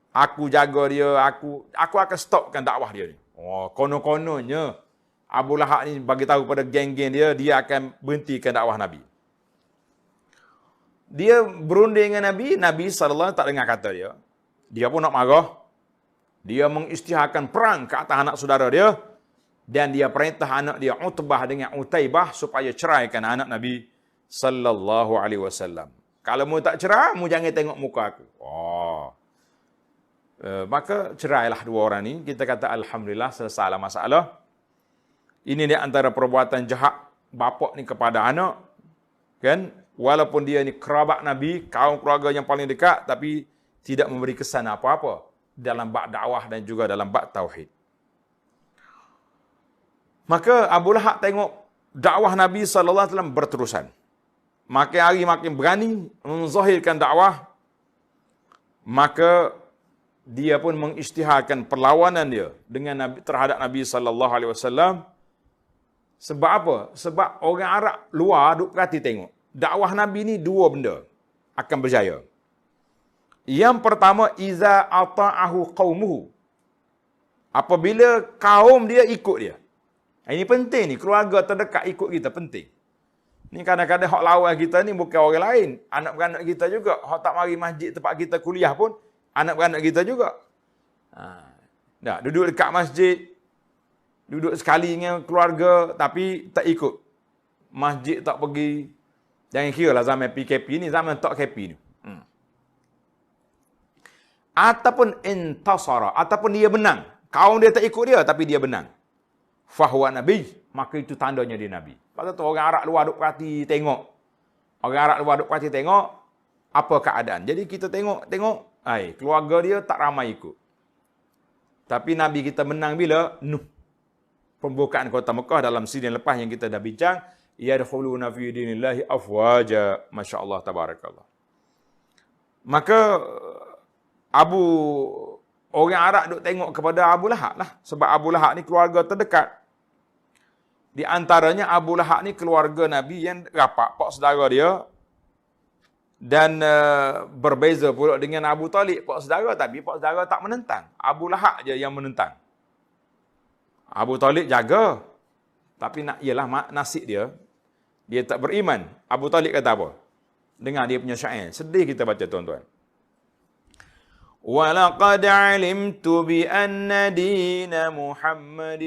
Aku jaga dia, aku akan stopkan dakwah dia ni. Oh, konon-kononnya Abu Lahab ni bagi tahu pada geng-geng dia akan berhentikan dakwah Nabi. Dia berunding dengan Nabi, Nabi sallallahu tak dengar kata dia. Dia pun nak marah. Dia mengisytiharkan perang ke atas anak saudara dia dan dia perintah anak dia Utbah dengan Utaibah supaya ceraikan anak Nabi sallallahu alaihi wasallam. Kalau mu tak cerai, mu jangan tengok muka aku. Maka cerailah 2 orang ni. Kita kata alhamdulillah selesailah masalah. Ini di antara perbuatan jahat bapak ni kepada anak. Kan? Walaupun dia ni kerabat Nabi, kaum keluarga yang paling dekat, tapi tidak memberi kesan apa-apa dalam bab dakwah dan juga dalam bab tauhid. Maka Abu Lahab tengok dakwah Nabi sallallahu alaihi wasallam berterusan. Makin hari makin berani menzahirkan dakwah, maka dia pun mengisytiharkan perlawanan dia dengan Nabi, terhadap Nabi sallallahu alaihi wasallam. Sebab apa? Sebab orang Arab luar duk perhati tengok. Dakwah Nabi ni 2 benda akan berjaya. Yang pertama, iza ata'ahu qaumuhu. Apabila kaum dia ikut dia. Ini penting ni, keluarga terdekat ikut kita penting. Ni kadang-kadang hak lawan kita ni bukan orang lain. Anak-beranak kita juga. Hak tak mari masjid tempat kita kuliah pun, anak-beranak kita juga. Duduk dekat masjid, Duduk sekali dengan keluarga tapi tak ikut. Masjid tak pergi. Jangan kira lah zaman PKP ni, zaman tak KP ni. Ataupun intasara, ataupun dia menang. Kaum dia tak ikut dia, tapi dia menang. Fahuwa Nabi, maka itu tandanya dia Nabi. Pasal tu orang Arab luar duk perhati tengok. Orang Arab luar duk perhati tengok, apa keadaan. Jadi kita tengok, keluarga dia tak ramai ikut. Tapi Nabi kita menang bila? Nuh. Pembukaan kota Mekah dalam sidang lepas yang kita dah bincang. Yadkhuluna fi dinillahi afwaja. Masya Allah, tabarakallah. Maka, orang Arab duk tengok kepada Abu Lahab lah. Sebab Abu Lahab ni keluarga terdekat. Di antaranya Abu Lahab ni keluarga Nabi yang rapat, pak saudara dia. Dan berbeza pula dengan Abu Talib, pak saudara, tapi pak saudara tak menentang. Abu Lahab je yang menentang. Abu Talib jaga. Tapi ialah nasib dia. Dia tak beriman. Abu Talib kata apa? Dengar dia punya syair. Sedih kita baca tuan-tuan. وَلَقَدْ عَلِمْتُ بِأَنَّ دِينَ مُحَمَّدٍ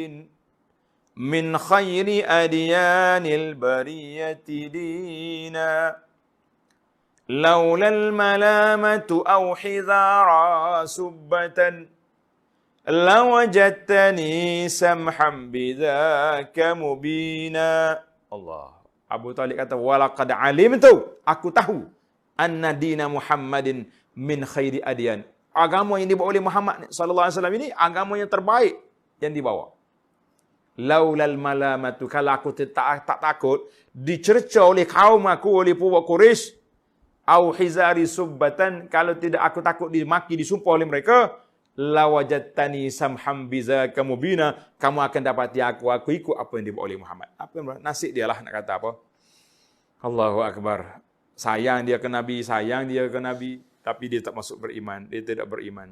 مِنْ خَيْرِ أَدْيَانِ الْبَرِيَّةِ دِينًا لَوْلَا الْمَلَامَةُ أَوْ حِذَارًا سُبَّةً لَوَجَدْتَنِي سَمْحًا بِذَاكَ مُبِينًا. Allah. Abu Talib kata, وَلَقَدْ عَلِمْتُ, aku tahu, أَنَّ دِينَ مُحَمَّدٍ مِنْ خَيْرِ أَدْيَانِ, agama yang dibawa oleh Muhammad sallallahu alaihi wasallam ini agama yang terbaik yang dibawa. Laulal malamatu, kalau aku tak takut dicerca oleh kaum aku, oleh puak Quraisy, au hizari subbatan, kalau tidak aku takut dimaki, disumpah oleh mereka, lawajadtani samham bizaka mubina, kamu akan dapati aku ikut apa yang dibawa oleh Muhammad. Apa yang nasib dia lah, nak kata apa? Allahu akbar. Sayang dia ke Nabi, tapi dia tak masuk beriman. Dia tidak beriman.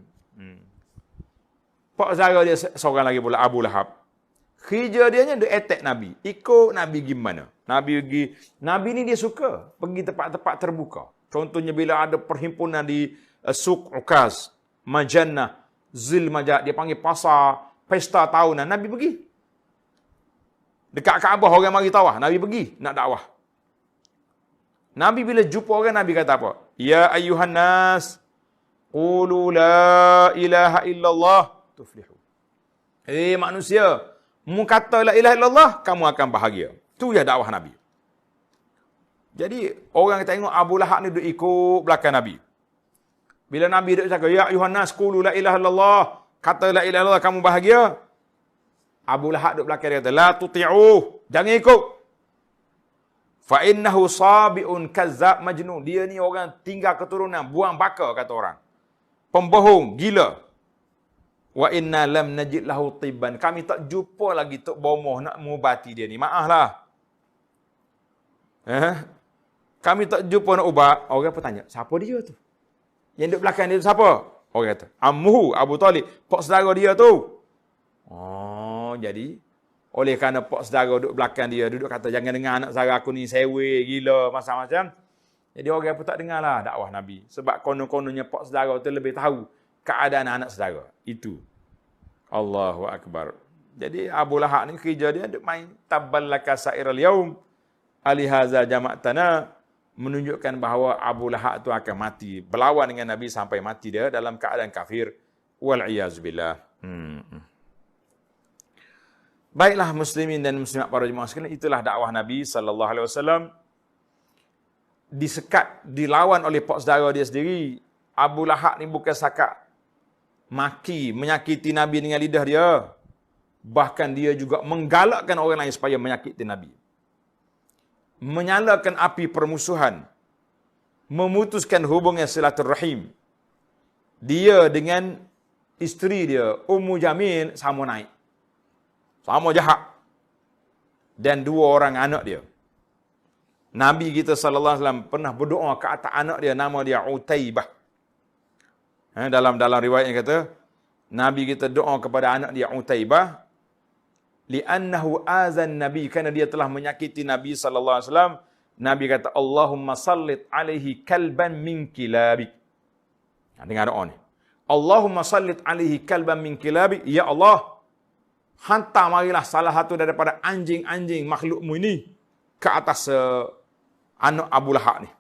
Pak saudara dia seorang lagi pula, Abu Lahab. Kerja dia dia attack Nabi. Ikut Nabi gimana? Nabi ni dia suka pergi tempat-tempat terbuka. Contohnya bila ada perhimpunan di Suq Ukaz, Majannah, Zil Majah, dia panggil pasar, pesta tahunan, Nabi pergi. Dekat Kaabah orang mari tawaf, Nabi pergi nak dakwah. Nabi bila jumpa orang, Nabi kata apa? Ya ayyuhan nas, qulu la ilaha illallah tuflihu. Manusia, mu kata la ilaha illallah, kamu akan bahagia. Itu ya dakwah Nabi. Jadi, orang tengok Abu Lahab ni duduk ikut belakang Nabi. Bila Nabi duduk cakap, ya ayyuhan nas, qulu la ilaha illallah, kata la ilaha illallah, kamu bahagia. Abu Lahab duduk belakang dia kata, la tuti'uh, jangan ikut. Fa innahu sabiun kazzab majnun. Dia ni orang tinggal keturunan buang baka, kata orang. Pembohong, gila. Wa inna lam najid lahu tibban. Kami tak jumpa lagi tok bomoh nak mengubati dia ni. Maaflah. Kami tak jumpa nak ubat. Orang pun tanya, siapa dia tu? Yang duduk belakang dia tu siapa? Orang kata, Ammuhu, Abu Talib, pak saudara dia tu. Oh, jadi oleh kerana pak saudara duduk belakang dia, duduk kata, jangan dengar anak saudara aku ni sewe, gila, macam-macam. Jadi orang pun tak dengarlah dakwah Nabi. Sebab konon-kononnya pak saudara tu lebih tahu keadaan anak saudara. Itu. Allahu Akbar. Jadi Abu Lahab ni kerja dia duduk main taballaka sa'iral yaum alihaza jama'tana, menunjukkan bahawa Abu Lahab tu akan mati, berlawan dengan Nabi sampai mati dia dalam keadaan kafir. Wal'iyazubillah. Baiklah muslimin dan muslimat para jemaah sekalian, itulah dakwah Nabi sallallahu alaihi wasallam. Disekat, dilawan oleh pak saudara dia sendiri. Abu Lahab ni bukan sakat maki, menyakiti Nabi dengan lidah dia. Bahkan dia juga menggalakkan orang lain supaya menyakiti Nabi. Menyalakan api permusuhan. Memutuskan hubungan silaturrahim. Dia dengan isteri dia, Ummu Jamil, sama naik. Sama jahat. Dan dua orang anak dia. Nabi kita sallallahu alaihi wasallam pernah berdoa ke atas anak dia, nama dia Utaibah. Dalam riwayat yang kata, Nabi kita doa kepada anak dia Utaibah, li'annahu azan Nabi, kerana dia telah menyakiti Nabi sallallahu alaihi wasallam. Nabi kata, Allahumma sallit alaihi kalban min kilabik. Dengar doa ni. Allahumma sallit alaihi kalban min kilabik. Ya Allah, hantar marilah salah satu daripada anjing-anjing makhlukmu ini ke atas anak Abu Lahab ni.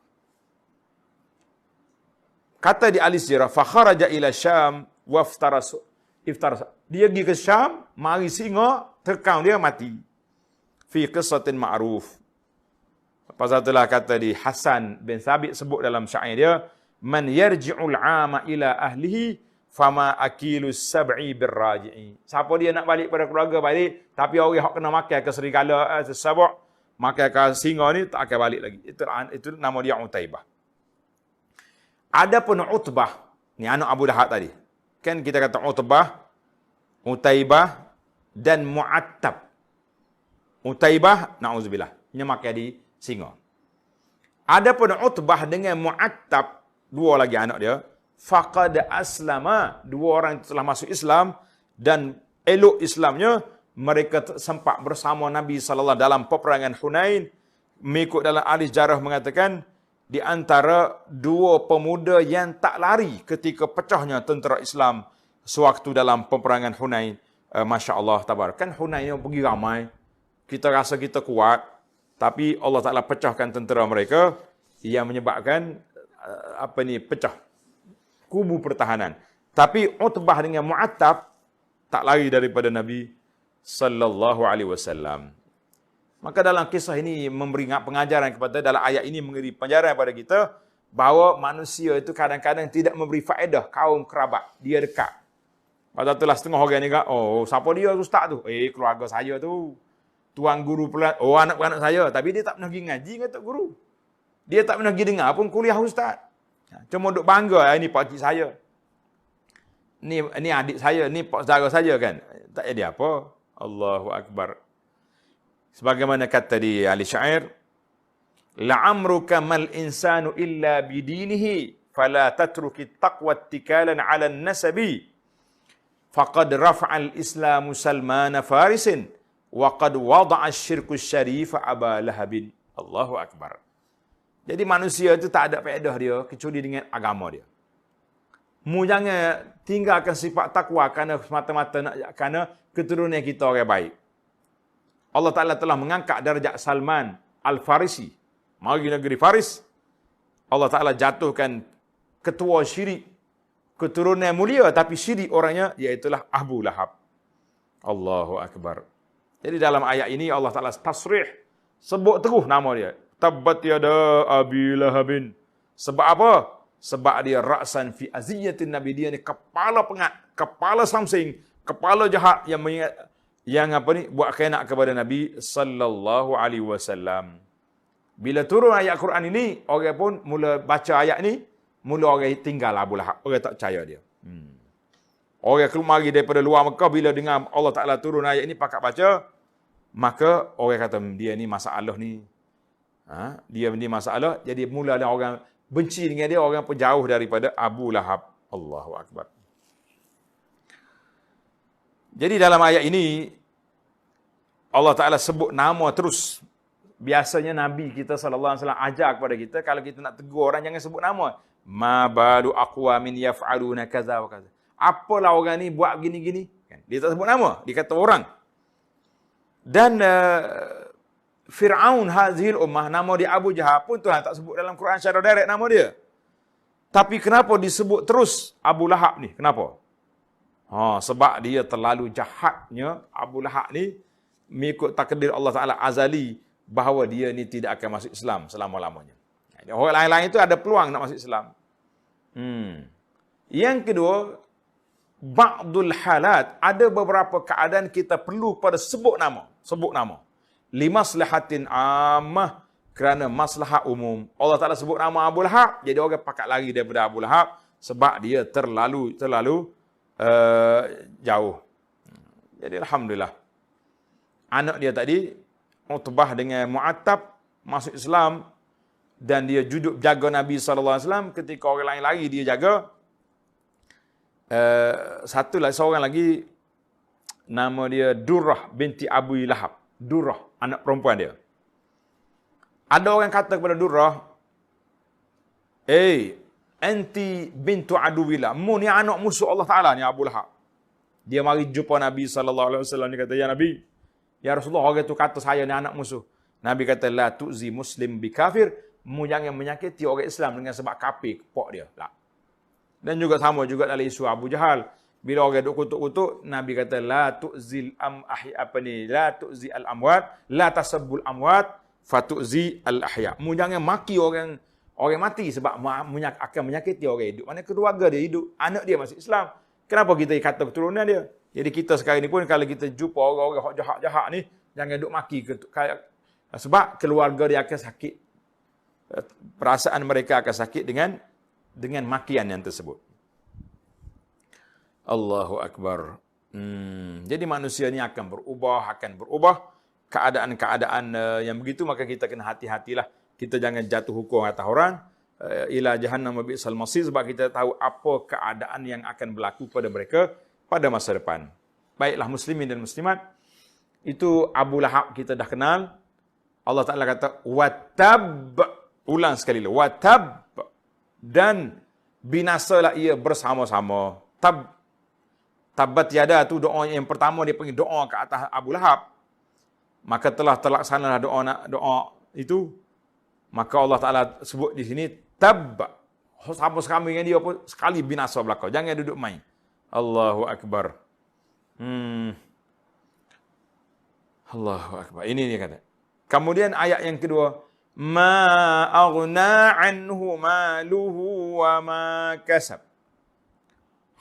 Kata di ahli sirah, fa kharaja ila Syam wa iftaras. Dia pergi ke Syam, mari singa terkam dia mati. Fi qissatin ma'ruf. Lepas itulah kata di Hasan bin Thabit sebut dalam syair dia, man yarji'ul 'ama ila ahlihi fama akilus sab'i birraji'i. Siapa dia nak balik pada keluarga balik, tapi orang hak kena makan ke serigala sabak, makan ke singa ni tak akan balik lagi. Itu nama dia Utaibah. Adapun Utbah, ni anak Abu Lahab tadi. Kan kita kata Utbah, Utaibah dan Mu'attab. Utaibah, na'udzubillah, dia makan di singa. Adapun Utbah dengan Mu'attab, dua lagi anak dia, faqad aslama, dua orang telah masuk Islam dan elok Islamnya, mereka sempat bersama Nabi sallallahu dalam peperangan Hunain. Mengikut dalam ahli sejarah mengatakan di antara dua pemuda yang tak lari ketika pecahnya tentera Islam sewaktu dalam peperangan Hunain. Masya-Allah tabarak. Kan Hunain yang pergi ramai. Kita rasa kita kuat, tapi Allah Taala pecahkan tentera mereka yang menyebabkan pecah kubu pertahanan. Tapi Utbah dengan Mu'attab tak lari daripada Nabi sallallahu alaihi wasallam. Maka dalam kisah ini memberi pengajaran kepada, dalam ayat ini memberi pengajaran kepada kita bahawa manusia itu kadang-kadang tidak memberi faedah kaum kerabat dia dekat. Pada itulah setengah orang ni kata, oh siapa dia ustaz tu? Keluarga saya tu. Tuan guru pula, anak-anak saya, tapi dia tak pernah pergi ngaji dengan tok guru. Dia tak pernah pergi dengar pun kuliah ustaz. Cuma duk bangga, ini pak cik saya. Ni adik saya, ni pak saudara saya kan. Tak jadi apa. Allahu akbar. Sebagaimana kata di ahli syair, la'amruka mal insanu illa bidinihi fala tatruki taqwa ittikalan 'ala an-nasabi faqad rafa'al islamu Salman Farisin wa qad wada'a asy-syirku syarif Aba Lahabin. Allahu akbar. Jadi manusia itu tak ada faedah dia kecuali dengan agama dia. Mu jangan tinggalkan sifat takwa kerana semata-mata kerana keturunan kita orang baik. Allah Ta'ala telah mengangkat darjat Salman Al-Farisi. Mari negeri Faris. Allah Ta'ala jatuhkan ketua syirik. Keturunan mulia tapi syirik orangnya iaitulah Abu Lahab. Allahu akbar. Jadi dalam ayat ini Allah Ta'ala tasrih. Sebut terus nama dia. Tabbat yada Abi Lahabin. Sebab apa? Sebab dia ra'san fi aziyatin Nabi. Dia ni kepala pengat, kepala samsing, kepala jahat yang buat khianat kepada Nabi sallallahu alaihi wasallam. Bila turun ayat Quran ini, orang pun mula baca ayat ni, mula orang tinggal Abu Lahab. Orang tak percaya dia. Orang keluar daripada luar Mekah bila dengar Allah Ta'ala turun ayat ini pakat baca, maka orang kata dia ni masalah ni. Dia ni masalah, jadi mulalah orang benci dengan dia, orang pun jauh daripada Abu Lahab. Allahu akbar. Jadi dalam ayat ini Allah Ta'ala sebut nama terus. Biasanya Nabi kita sallallahu alaihi wasallam ajar kepada kita, kalau kita nak tegur orang jangan sebut nama. Ma balu aqwamin yaf'aluna kaza wa kaza. Apalah orang ni buat gini-gini? Dia tak sebut nama, dia kata orang. Dan Fir'aun hazil ummah, nama dia Abu Jahal pun Tuhan tak sebut dalam Quran secara direct nama dia. Tapi kenapa disebut terus Abu Lahab ni? Kenapa? Sebab dia terlalu jahatnya Abu Lahab ni, mengikut takdir Allah Ta'ala azali, bahawa dia ni tidak akan masuk Islam selama-lamanya. Orang lain-lain itu ada peluang nak masuk Islam. Yang kedua, ba'dul halat, ada beberapa keadaan kita perlu pada sebut nama. Sebut nama. Limaslahatin ammah, kerana maslahat umum. Allah Ta'ala sebut nama Abu Lahab, jadi orang pakat lari daripada Abu Lahab, sebab dia terlalu jauh. Jadi Alhamdulillah. Anak dia tadi, Utbah dengan Mu'attab, masuk Islam, dan dia duduk jaga Nabi SAW, ketika orang lain lari, dia jaga. Seorang lagi, nama dia Durrah binti Abu Lahab. Durrah, anak perempuan dia. Ada orang kata kepada Durrah, anti bintu aduwillah, mu ni anak musuh Allah Ta'ala ni Abu Lahab. Dia mari jumpa Nabi SAW. Dia kata, ya Nabi, ya Rasulullah, orang itu kata saya ni anak musuh. Nabi kata, la tu'zi muslim bi kafir. Mu jangan menyakiti orang Islam dengan sebab kafir, pok dia. Tak. Dan juga sama juga dalam isu Abu Jahal. Bila orang duk kutuk-kutuk, Nabi kata, la tu'zil la tu'zi al-amwat, la tasabbul amwat, fatu'zi al-ahya. Mu jangan maki orang mati sebab akan menyakiti orang hidup. Mana keluarga dia hidup, anak dia masih Islam. Kenapa kita kata keturunan dia? Jadi kita sekarang ni pun kalau kita jumpa orang-orang jahat-jahat ni, jangan duk maki. Sebab keluarga dia akan sakit. Perasaan mereka akan sakit dengan makian yang tersebut. Allahu Akbar. Jadi manusia ni akan berubah. Keadaan-keadaan yang begitu, maka kita kena hati-hatilah. Kita jangan jatuh hukum atas orang. Ila jahannam wa bi'sal masir, sebab kita tahu apa keadaan yang akan berlaku pada mereka pada masa depan. Baiklah muslimin dan muslimat, itu Abu Lahab kita dah kenal. Allah Ta'ala kata watab, ulang sekali lagi, watab, dan binasalah ia bersama-sama. Tabat yada tu doa yang pertama, dia panggil doa ke atas Abu Lahab. Maka telah terlaksanalah doa itu. Maka Allah Ta'ala sebut di sini tab, sama sekali dengan dia pun sekali binasa belaka. Jangan duduk main. Allahu Akbar. Allahu Akbar. Ini dia kata. Kemudian ayat yang kedua, ma aghna anhu maluhu wa ma kasab.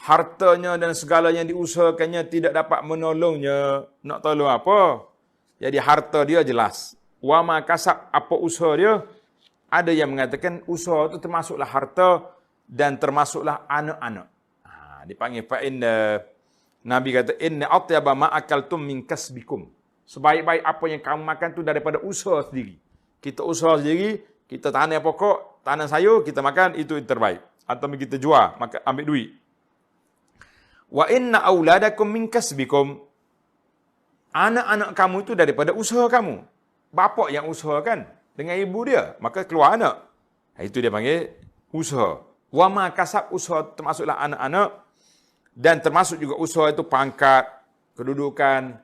Hartanya dan segala yang diusahakannya tidak dapat menolongnya. Nak tolong apa? Jadi harta dia jelas. Wa ma kasab, apa usaha dia? Ada yang mengatakan usaha itu termasuklah harta dan termasuklah anak-anak. Dipanggil fa'inna. Nabi kata, inna atyaba ma akaltum min kasbikum. Sebaik-baik apa yang kamu makan tu daripada usaha sendiri. Kita usaha sendiri, kita tanam pokok, tanam sayur, kita makan, itu yang terbaik. Atau kita jual, maka ambil duit. Wa inna auladakum min kasbikum. Anak-anak kamu itu daripada usaha kamu. Bapa yang usahakan dengan ibu dia, maka keluar anak. Itu dia panggil usaha. Wa ma kasab, usaha termasuklah anak-anak, dan termasuk juga usaha itu pangkat, kedudukan.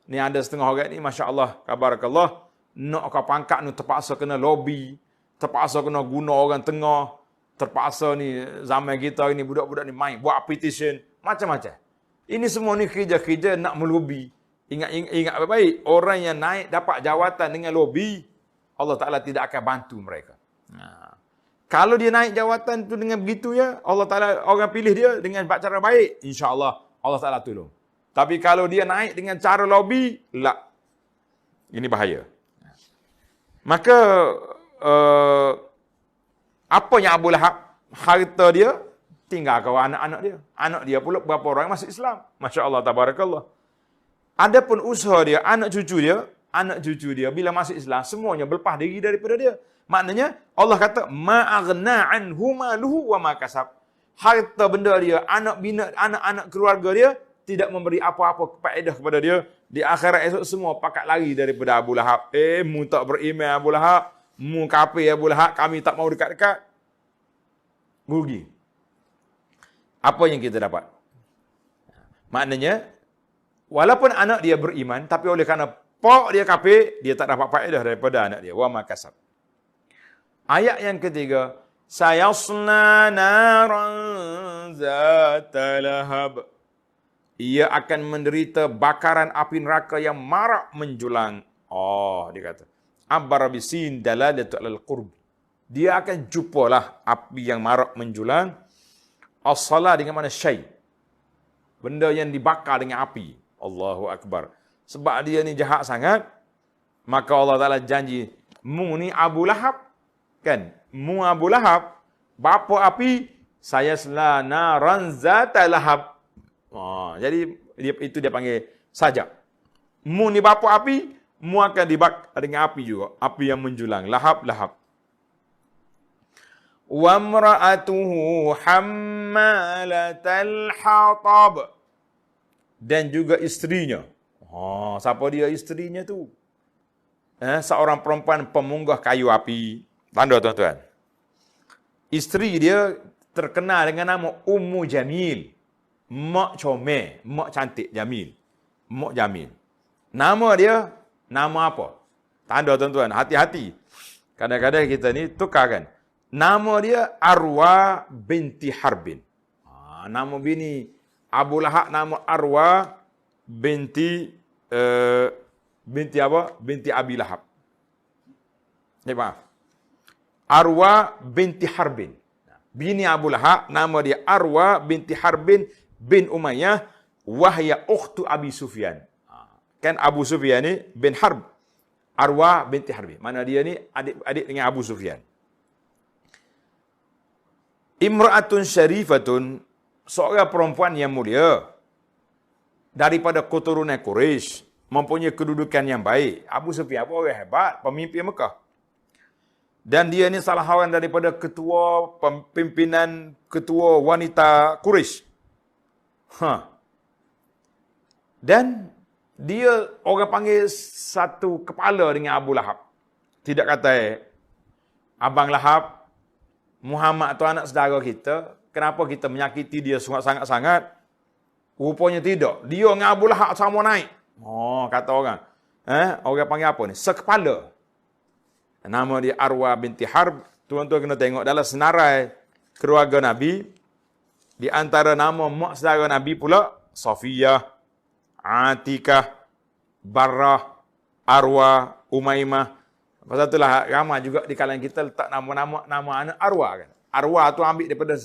Ni ada setengah orang ni, masya-Allah, kabarakallah, nak kau pangkat ni terpaksa kena lobby, terpaksa kena guna orang tengah, terpaksa ni zaman kita ini budak-budak ni main buat petition, macam-macam. Ini semua ni kerja-kerja nak melobi. Ingat baik-baik, orang yang naik dapat jawatan dengan lobby, Allah Ta'ala tidak akan bantu mereka. Kalau dia naik jawatan tu dengan begitu ya, Allah Ta'ala, orang pilih dia dengan cara baik, insya-Allah Allah Ta'ala tolong. Tapi kalau dia naik dengan cara lobby, ini bahaya. Maka apa yang Abu Lahab, harta dia tinggal ke anak-anak dia. Anak dia pula berapa orang masuk Islam. Masya-Allah, tabarakallah. Adapun usaha dia, anak cucu dia bila masuk Islam, semuanya berlepas diri daripada dia. Maknanya Allah kata ma'aghna anhu maluhu wa ma kasab. Harta benda dia, anak-anak keluarga dia tidak memberi apa-apa faedah kepada dia. Di akhirat esok semua pakat lari daripada Abu Lahab. Mu tak beriman Abu Lahab, mu kafir Abu Lahab, kami tak mau dekat-dekat. Rugi. Apa yang kita dapat? Maknanya walaupun anak dia beriman, tapi oleh kerana pak dia kafir, dia tak dapat faedah daripada anak dia. Wa ma kasab. Ayat yang ketiga, sayasna naran zata lahab. Ia akan menderita bakaran api neraka yang marak menjulang. Dia kata. Abbar bisin dalalatu alal qurb. Dia akan jumpalah api yang marak menjulang. As-salah dengan mana syai. Benda yang dibakar dengan api. Allahu Akbar. Sebab dia ni jahat sangat, maka Allah Ta'ala janji, mu ni Abu Lahab, kan? Mu Abu Lahab, bapa api, saya selana ranzata lahab. Jadi dia panggil sajak. Mu ni bapa api, mu akan dibakar dengan api juga. Api yang menjulang. Lahab. Wa imra'atuhu hammalatal hatab. Dan juga isterinya. Siapa dia isterinya tu? Seorang perempuan pemunggah kayu api. Tanda tuan-tuan. Isteri dia terkenal dengan nama Ummu Jamil. Mak comel, mak cantik, Jamil. Mak Jamil. Nama dia, nama apa? Tanda tuan-tuan, hati-hati. Kadang-kadang kita ni tukarkan. Nama dia Arwa binti Harbin. Nama bini Abu Lahab nama Arwa binti binti apa? Binti Abi Lahab. Maaf. Arwa binti Harbin. Bini Abu Lahab nama dia Arwa binti Harbin bin Umayyah wahya ukhtu Abi Sufyan. Kan Abu Sufyan ni bin Harb. Arwa binti Harbin. Mana dia ni adik-adik dengan Abu Sufyan. Imra'atun syarifatun, seorang perempuan yang mulia daripada keturunan Quraisy, mempunyai kedudukan yang baik. Abu Sufyan pun orang hebat, pemimpin Mekah. Dan dia ni salah seorang daripada pimpinan ketua wanita Quraisy. Dan dia orang panggil satu kepala dengan Abu Lahab. Tidak kata Abang Lahab, Muhammad tu anak saudara kita, kenapa kita menyakiti dia sangat-sangat? Rupanya tidak. Dia dengan Abu Lahab sama naik. Kata orang. Orang panggil apa ni? Sekepala. Nama dia Arwa binti Harb. Tuan-tuan kena tengok dalam senarai keluarga Nabi. Di antara nama mak saudara Nabi pula, Safiyah, Atikah, Barrah, Arwa, Umaymah. Pasal itulah ramai juga di kalangan kita letak nama-nama nama anak Arwa kan. Arwa tu ambil daripada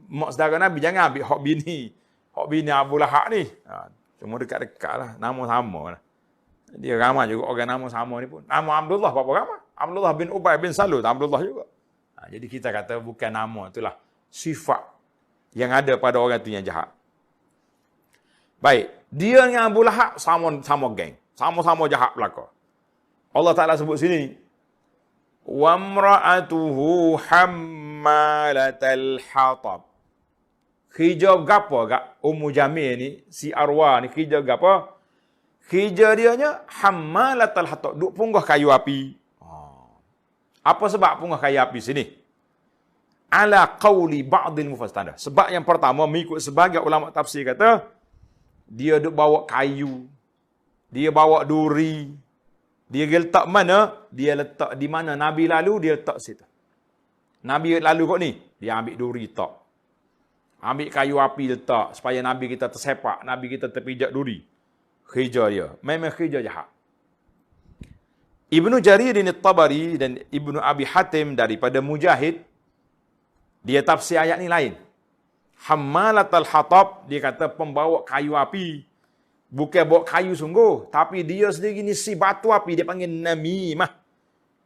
mak saudara Nabi, jangan ambil hak bini. Hak bini Abu Lahab ni. Cuma dekat-dekat lah, nama sama lah. Dia ramai juga orang nama sama ni pun. Nama Abdullah berapa ramai? Abdullah bin Ubay bin Salul, Abdullah juga. Jadi kita kata bukan nama, itulah sifat yang ada pada orang tu yang jahat. Baik, dia dengan Abu Lahab sama geng. Sama-sama jahat belaka. Allah Ta'ala sebut sini, وَامْرَأَتُهُ حَمَّالَةَ الْحَطَبِ. Hijau gapo gak Ummu Jamil ni, si Arwa ni hijau gapo? Hijau dia nya hammalatal hatab, duk punggah kayu api. Apa sebab punggah kayu api sini? Ala qauli ba'dil mufassir. Sebab yang pertama, mengikut sebagai ulama tafsir kata, dia duk bawa kayu, dia bawa duri, dia letak mana? Dia letak di mana Nabi lalu, dia letak situ. Nabi lalu kot ni, dia ambil duri letak. Ambil kayu api letak, supaya Nabi kita tersepak, Nabi kita terpijak duri. Hijau dia. Memang hijau jahat. Ibnu Jarir ini Tabari dan Ibnu Abi Hatim daripada Mujahid, dia tafsir ayat ni lain. Hammalatal hatab, dia kata pembawa kayu api. Bukan bawa kayu sungguh, tapi dia sendiri ni si batu api, dia panggil namimah.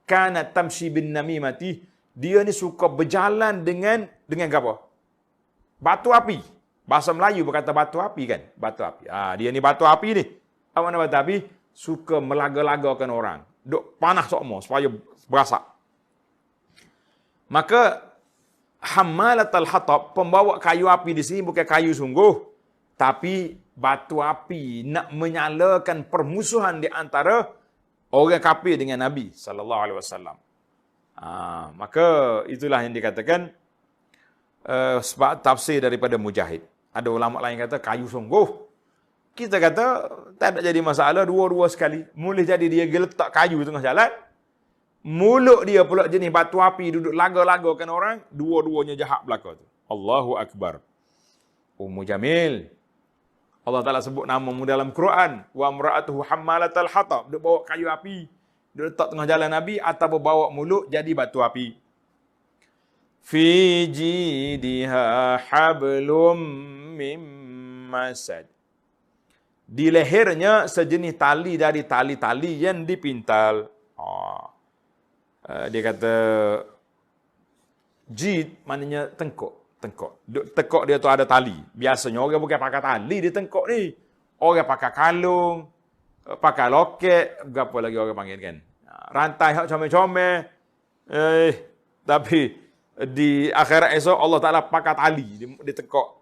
Kana tamshi bin namimati, dia ni suka berjalan dengan apa? Batu api. Bahasa Melayu berkata batu api kan? Batu api. Dia ni batu api ni. Apa mana batu api? Suka melaga-lagakan orang. Duk panah sokmo supaya berasak. Maka hammalatal hatab, pembawa kayu api di sini bukan kayu sungguh, tapi batu api nak menyalakan permusuhan di antara orang kafir dengan Nabi sallallahu alaihi wasallam. Maka itulah yang dikatakan sebab tafsir daripada Mujahid. Ada ulama lain kata kayu sungguh. Kita kata tak ada jadi masalah, dua-dua sekali. Boleh jadi dia letak kayu tengah jalan. Mulut dia pula jenis batu api, duduk laga-lagakan orang. Dua-duanya jahat belaka tu. Allahu Akbar. Ummu Jamil. Allah Ta'ala sebut namamu dalam Quran. Wa amra'atuhu hammalatal hatab. Duduk bawa kayu api. Duduk letak tengah jalan Nabi. Atau bawa mulut jadi batu api. Fi jidiha hablum mim masad. Di lehernya sejenis tali dari tali-tali yang dipintal. Dia kata jid maknanya tengkok. Tekok dia tu ada tali. Biasanya orang bukan pakai tali di tengkok ni. Orang pakai kalung, pakai loket, apa lagi orang panggil kan. Rantai hak comel-comel. Tapi di akhirat esok Allah Ta'ala pakai tali di tengkok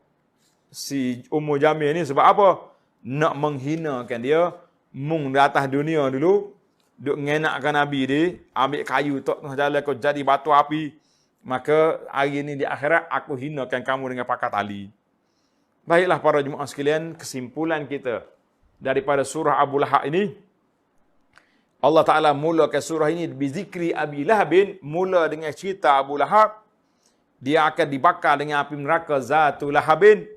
si Ummu Jamil ni sebab apa? Nak menghinakan dia, mung di atas dunia dulu, duk ngenakkan Nabi dia, ambil kayu tok tengah jalan kau jadi batu api. Maka hari ini di akhirat aku hinakan kamu dengan pakai tali. Baiklah para jemaah sekalian, kesimpulan kita daripada surah Abu Lahab ini, Allah Ta'ala mulakan surah ini bizikri Abi Lahabin, mula dengan cerita Abu Lahab. Dia akan dibakar dengan api neraka Zatul Lahabin.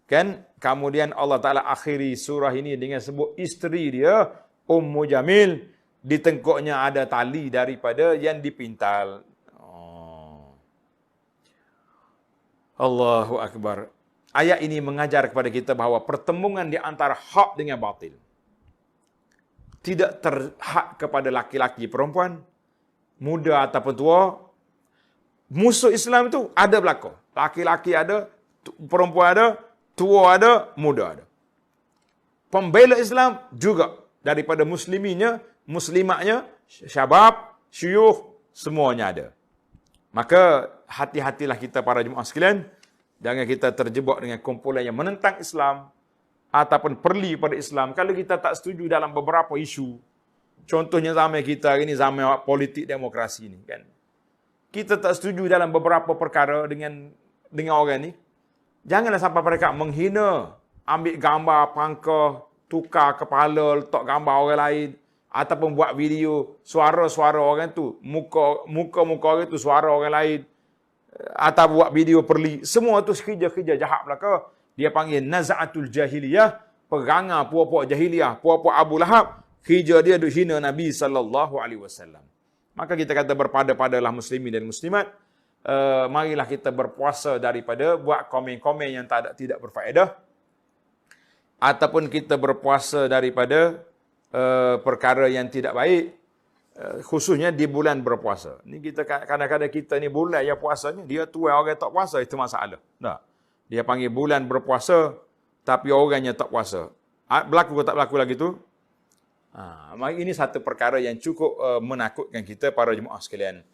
Kan? Kemudian Allah Ta'ala akhiri surah ini dengan sebut isteri dia, Ummu Jamil. Di tengkuknya ada tali daripada yang dipintal. Allahu Akbar. Ayat ini mengajar kepada kita bahawa pertembungan di antara hak dengan batil tidak terhad kepada laki-laki perempuan, muda ataupun tua. Musuh Islam itu ada berlaku. Laki-laki ada, perempuan ada, tua ada, muda ada. Pembela Islam juga daripada musliminya, muslimaknya, syabab, syuyukh, semuanya ada. Maka hati-hatilah kita para jemaah sekalian, jangan kita terjebak dengan kumpulan yang menentang Islam ataupun perli pada Islam kalau kita tak setuju dalam beberapa isu. Contohnya zaman kita ini, zaman politik demokrasi ini kan. Kita tak setuju dalam beberapa perkara dengan orang ni. Janganlah sampai mereka menghina, ambil gambar pangkah, tukar kepala, letak gambar orang lain, ataupun buat video suara-suara orang tu, muka orang tu suara orang lain, atau buat video perli. Semua tu kerja-kerja jahat belaka. Dia panggil naz'atul jahiliyah, perangai puak-puak jahiliyah, puak-puak Abu Lahab. Kerja dia duk hina Nabi SAW. Maka kita kata berpada-padalah muslimin dan muslimat. Marilah kita berpuasa daripada buat komen-komen yang tidak berfaedah. Ataupun kita berpuasa daripada perkara yang tidak baik. Khususnya di bulan berpuasa. Ni kita kadang-kadang kita ni bulan yang puasanya, dia tuai orang tak puasa, itu masalah. Tak. Dia panggil bulan berpuasa, tapi orangnya tak puasa. Berlaku ke tak berlaku lagi tu? Ini satu perkara yang cukup menakutkan kita para jemaah sekalian.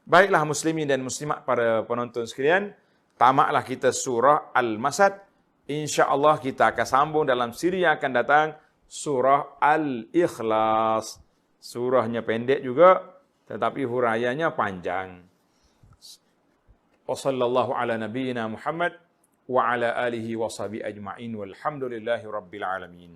Baiklah muslimin dan muslimat para penonton sekalian, tamatlah kita surah Al-Masad. InsyaAllah kita akan sambung dalam siri yang akan datang, surah Al-Ikhlas. Surahnya pendek juga, tetapi huraiannya panjang. Wa sallallahu ala nabiyyina Muhammad wa ala alihi wa sahbihi ajma'in walhamdulillahi rabbil alamin.